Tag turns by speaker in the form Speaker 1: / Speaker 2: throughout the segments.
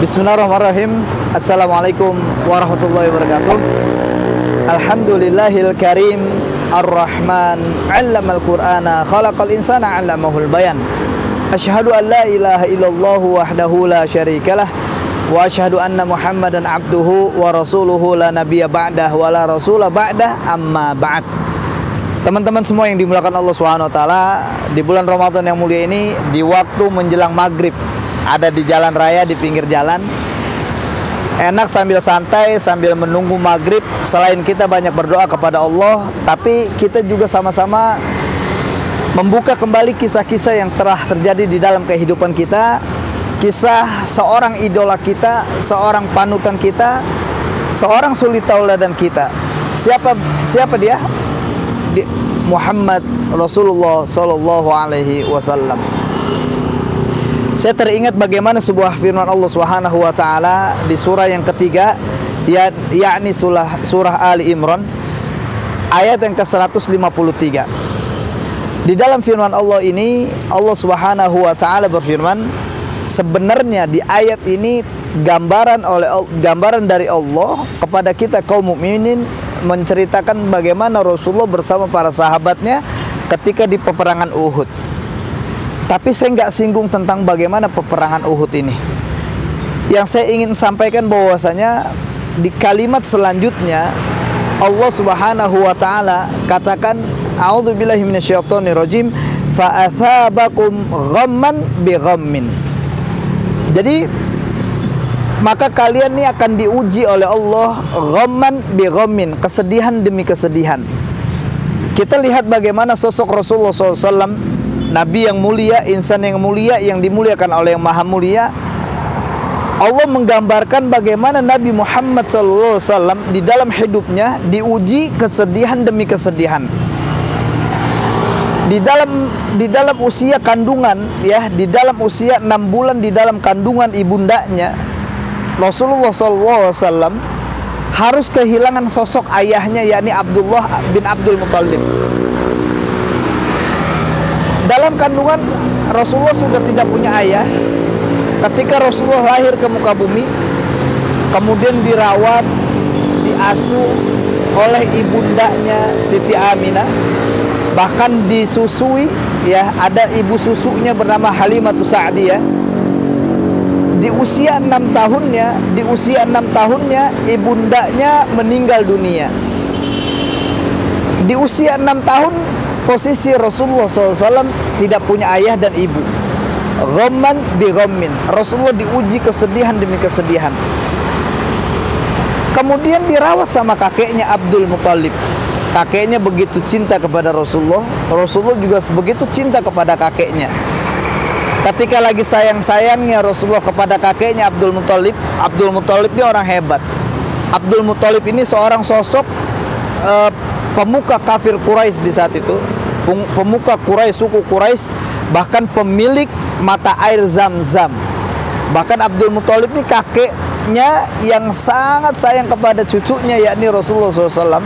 Speaker 1: Bismillahirrahmanirrahim. Assalamualaikum warahmatullahi wabarakatuh. Alhamdulillahil karim ar-Rahman 'allamal Qur'ana khalaqal insana 'allamahul bayan. Asyhadu an la ilaha illallah wahdahu la syarikalah wa asyhadu anna Muhammadan 'abduhu wa rasuluhu la nabiyya ba'dah wa la rasula ba'dah amma ba'd. Teman-teman semua yang dimuliakan Allah Subhanahu wa taala, di bulan Ramadan yang mulia ini, di waktu menjelang maghrib, ada di jalan raya, di pinggir jalan, enak sambil santai, sambil menunggu maghrib. Selain kita banyak berdoa kepada Allah, tapi kita juga sama-sama membuka kembali kisah-kisah yang telah terjadi di dalam kehidupan kita. Kisah seorang idola kita, seorang panutan kita, seorang suri tauladan kita. Siapa dia? Muhammad Rasulullah Sallallahu Alaihi Wasallam. Saya teringat bagaimana sebuah firman Allah Subhanahu wa taala di surah yang ketiga, yakni surah Ali Imran ayat yang ke-153. Di dalam firman Allah ini, Allah Subhanahu wa taala berfirman, sebenarnya di ayat ini gambaran dari Allah kepada kita kaum mukminin, menceritakan bagaimana Rasulullah bersama para sahabatnya ketika di peperangan Uhud. Tapi saya nggak singgung tentang bagaimana peperangan Uhud ini. Yang saya ingin sampaikan bahwasanya di kalimat selanjutnya Allah Subhanahu wa taala katakan, a'udzubillahi minasyaitonirrajim, fa athabakum ghamman bi ghammin. Jadi maka kalian ini akan diuji oleh Allah ghamman bi ghammin, kesedihan demi kesedihan. Kita lihat bagaimana sosok Rasulullah SAW, Nabi yang mulia, insan yang mulia, yang dimuliakan oleh yang maha mulia. Allah menggambarkan bagaimana Nabi Muhammad SAW di dalam hidupnya diuji kesedihan demi kesedihan. Di dalam usia kandungan, ya, di dalam usia 6 bulan di dalam kandungan ibundanya, Rasulullah SAW harus kehilangan sosok ayahnya, yakni Abdullah bin Abdul Muttalib. Dalam kandungan Rasulullah sudah tidak punya ayah. Ketika Rasulullah lahir ke muka bumi, kemudian dirawat, diasuh oleh ibundanya Siti Aminah, bahkan disusui, ya, ada ibu susunya bernama Halimatus Sa'diyah. Di usia 6 tahunnya ibundanya meninggal dunia. Di usia 6 tahun posisi Rasulullah SAW tidak punya ayah dan ibu. Ghamman bi ghammin. Rasulullah diuji kesedihan demi kesedihan. Kemudian dirawat sama kakeknya Abdul Muttalib. Kakeknya begitu cinta kepada Rasulullah. Rasulullah juga begitu cinta kepada kakeknya. Ketika lagi sayang-sayangnya Rasulullah kepada kakeknya Abdul Muttalib. Abdul Muttalib ini orang hebat. Abdul Muttalib ini seorang sosok pemuka kafir Quraisy di saat itu, pemuka Quraisy, suku Quraisy, bahkan pemilik mata air Zam-Zam. Bahkan Abdul Muttalib ini kakeknya yang sangat sayang kepada cucunya, yakni Rasulullah SAW.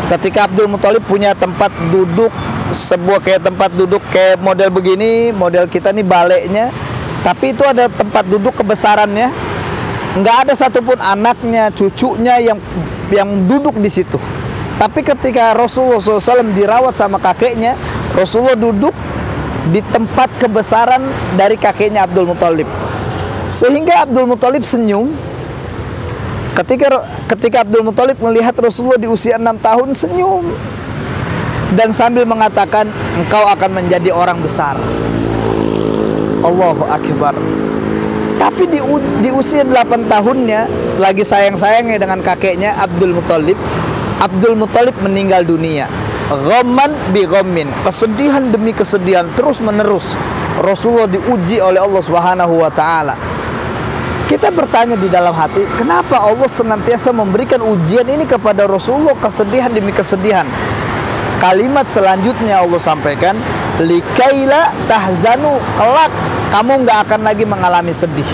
Speaker 1: Ketika Abdul Muttalib punya tempat duduk, sebuah kayak tempat duduk kayak model begini, model kita nih baleknya, tapi itu ada tempat duduk kebesarannya, nggak ada satupun anaknya, cucunya yang duduk di situ. Tapi ketika Rasulullah SAW dirawat sama kakeknya, Rasulullah duduk di tempat kebesaran dari kakeknya Abdul Muttalib. Sehingga Abdul Muttalib senyum. Ketika Abdul Muttalib melihat Rasulullah di usia 6 tahun, senyum. Dan sambil mengatakan, engkau akan menjadi orang besar. Allahu Akbar. Tapi di usia 8 tahunnya, lagi sayang-sayangnya dengan kakeknya Abdul Muttalib meninggal dunia. Ghamman bi ghammin, kesedihan demi kesedihan terus menerus. Rasulullah diuji oleh Allah Subhanahu wa taala. Kita bertanya di dalam hati, kenapa Allah senantiasa memberikan ujian ini kepada Rasulullah, kesedihan demi kesedihan? Kalimat selanjutnya Allah sampaikan, likaila tahzanu, kelak kamu nggak akan lagi mengalami sedih.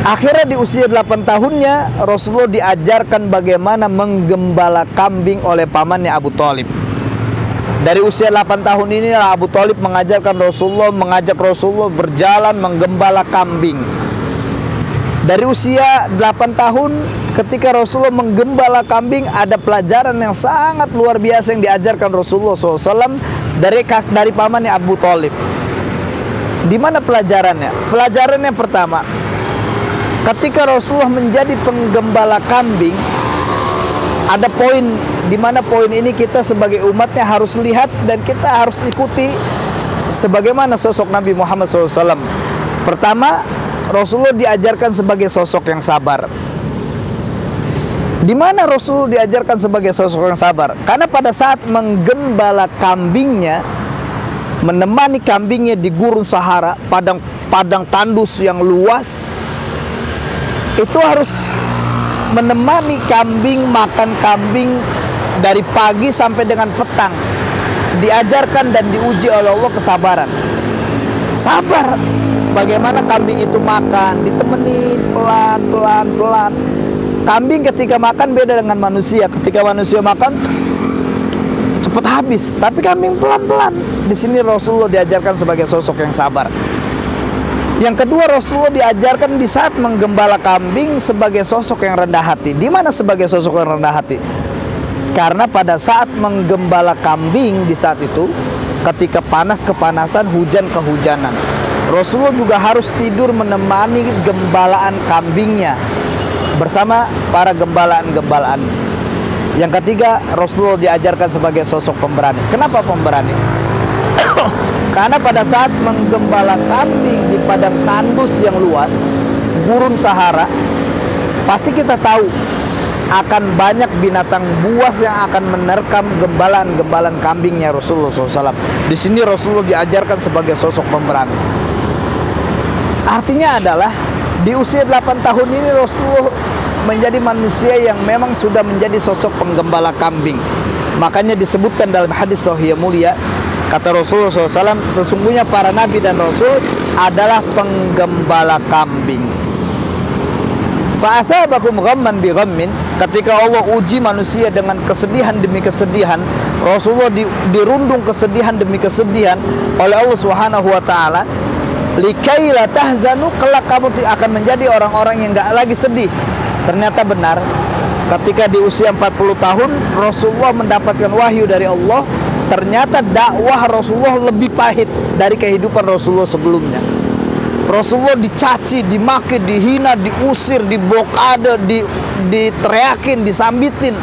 Speaker 1: Akhirnya di usia 8 tahunnya Rasulullah diajarkan bagaimana menggembala kambing oleh pamannya Abu Thalib. Dari usia 8 tahun ini Abu Thalib mengajak Rasulullah berjalan menggembala kambing. Dari usia 8 tahun ketika Rasulullah menggembala kambing, ada pelajaran yang sangat luar biasa yang diajarkan Rasulullah SAW dari pamannya Abu Thalib. Di mana pelajarannya? Pelajarannya pertama, ketika Rasulullah menjadi penggembala kambing, ada poin di mana poin ini kita sebagai umatnya harus lihat dan kita harus ikuti sebagaimana sosok Nabi Muhammad SAW. Pertama, Rasulullah diajarkan sebagai sosok yang sabar. Di mana Rasulullah diajarkan sebagai sosok yang sabar? Karena pada saat menggembala kambingnya, menemani kambingnya di gurun Sahara, padang tandus yang luas, itu harus menemani kambing, makan kambing dari pagi sampai dengan petang. Diajarkan dan diuji oleh Allah kesabaran. Sabar. Bagaimana kambing itu makan, ditemenin pelan. Kambing ketika makan beda dengan manusia. Ketika manusia makan cepat habis, tapi kambing pelan-pelan. Di sini Rasulullah diajarkan sebagai sosok yang sabar. Yang kedua, Rasulullah diajarkan di saat menggembala kambing sebagai sosok yang rendah hati. Di mana sebagai sosok yang rendah hati? Karena pada saat menggembala kambing di saat itu, ketika kepanasan, hujan kehujanan, Rasulullah juga harus tidur menemani gembalaan kambingnya bersama para gembalaan-gembalaan. Yang ketiga, Rasulullah diajarkan sebagai sosok pemberani. Kenapa pemberani? Karena pada saat menggembala kambing di padang tandus yang luas, gurun Sahara, pasti kita tahu akan banyak binatang buas yang akan menerkam gembalaan kambingnya Rasulullah SAW. Di sini Rasulullah diajarkan sebagai sosok pemberani. Artinya adalah di usia 8 tahun ini Rasulullah menjadi manusia yang memang sudah menjadi sosok penggembala kambing. Makanya disebutkan dalam hadis sahih mulia, kata Rasulullah SAW, sesungguhnya para nabi dan rasul adalah penggembala kambing. Fa'athabakum ghamman bi ghammin, ketika Allah uji manusia dengan kesedihan demi kesedihan, Rasulullah dirundung kesedihan demi kesedihan oleh Allah Subhanahu wa taala, likaila tahzanu, kelak kamu akan menjadi orang-orang yang enggak lagi sedih. Ternyata benar, ketika di usia 40 tahun Rasulullah mendapatkan wahyu dari Allah, ternyata dakwah Rasulullah lebih pahit dari kehidupan Rasulullah sebelumnya. Rasulullah dicaci, dimaki, dihina, diusir, diblokade, diteriakin, disambitin.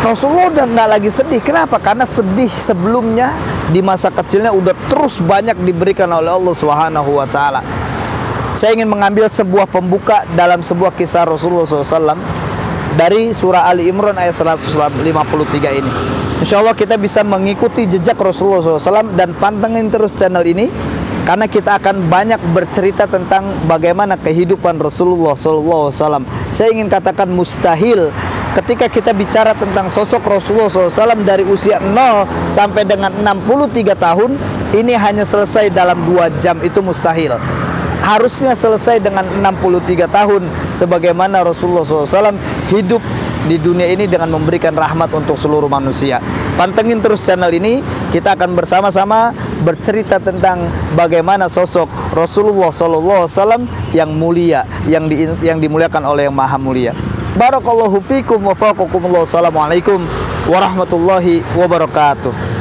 Speaker 1: Rasulullah udah nggak lagi sedih. Kenapa? Karena sedih sebelumnya di masa kecilnya udah terus banyak diberikan oleh Allah Subhanahu wa taala. Saya ingin mengambil sebuah pembuka dalam sebuah kisah Rasulullah SAW dari surah Ali Imran ayat 153 ini. Insya Allah kita bisa mengikuti jejak Rasulullah SAW dan pantengin terus channel ini, karena kita akan banyak bercerita tentang bagaimana kehidupan Rasulullah SAW. Saya ingin katakan mustahil ketika kita bicara tentang sosok Rasulullah SAW dari usia 0 sampai dengan 63 tahun, ini hanya selesai dalam 2 jam, itu mustahil. Harusnya selesai dengan 63 tahun sebagaimana Rasulullah SAW hidup di dunia ini dengan memberikan rahmat untuk seluruh manusia. Pantengin terus channel ini, kita akan bersama-sama bercerita tentang bagaimana sosok Rasulullah SAW yang mulia, yang dimuliakan oleh yang maha mulia. Barakallahu fikum wa faqakumullah. Assalamualaikum warahmatullahi wabarakatuh.